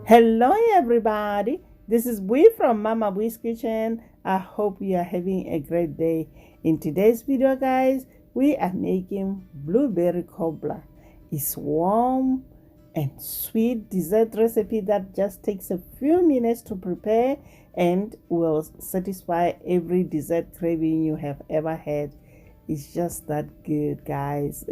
Hello everybody, this is Bui from Mama Bui's Kitchen. I hope you are having a great day. In today's video guys, we are making blueberry cobbler. It's warm and sweet dessert recipe that just takes a few minutes to prepare and will satisfy every dessert craving you have ever had. It's just that good, guys.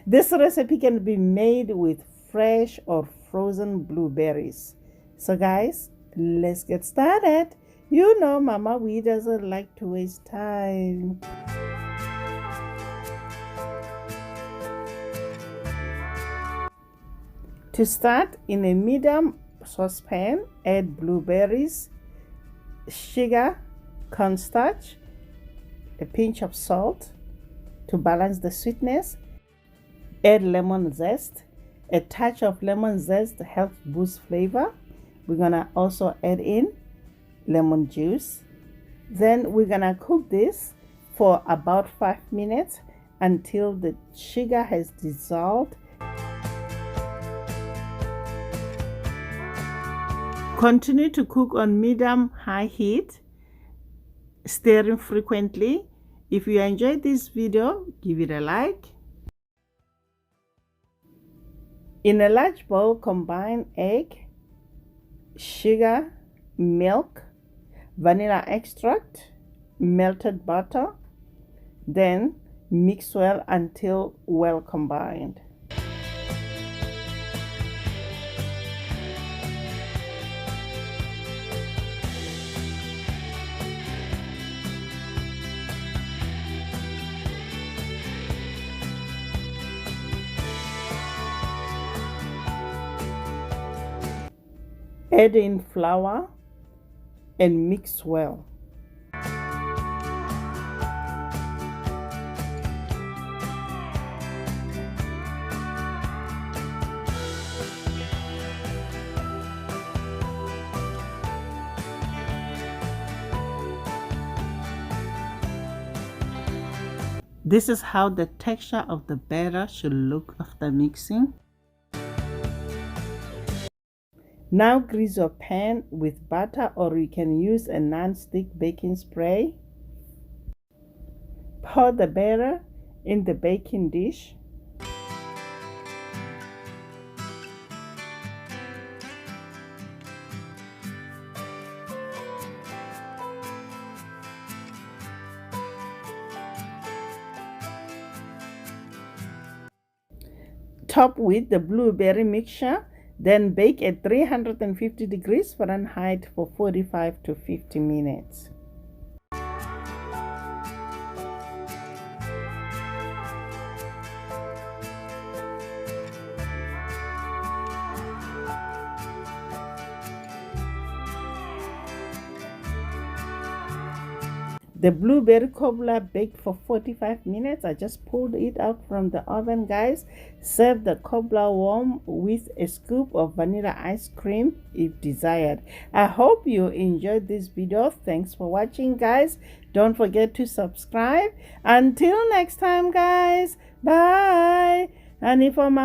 This recipe can be made with fresh or frozen blueberries. So guys, let's get started. You know Mama Bui doesn't like to waste time. To start, in a medium saucepan, add blueberries, sugar, cornstarch, a pinch of salt to balance the sweetness. Add lemon zest. A touch of lemon zest helps boost flavor. We're gonna also add in lemon juice. Then we're gonna cook this for about 5 minutes until the sugar has dissolved. Continue to cook on medium-high heat, stirring frequently. If you enjoyed this video, give it a like. In a large bowl, combine egg, sugar, milk, vanilla extract, melted butter. Then mix well until well combined. Add in flour and mix well. This is how the texture of the batter should look after mixing. Now grease your pan with butter, or you can use a non-stick baking spray. Pour the batter in the baking dish. Top with the blueberry mixture. Then bake at 350 degrees Fahrenheit for 45 to 50 minutes. The blueberry cobbler baked for 45 minutes. I just pulled it out from the oven, guys. Serve the cobbler warm with a scoop of vanilla ice cream if desired. I hope you enjoyed this video. Thanks for watching, guys. Don't forget to subscribe. Until next time, guys. Bye. And if I'm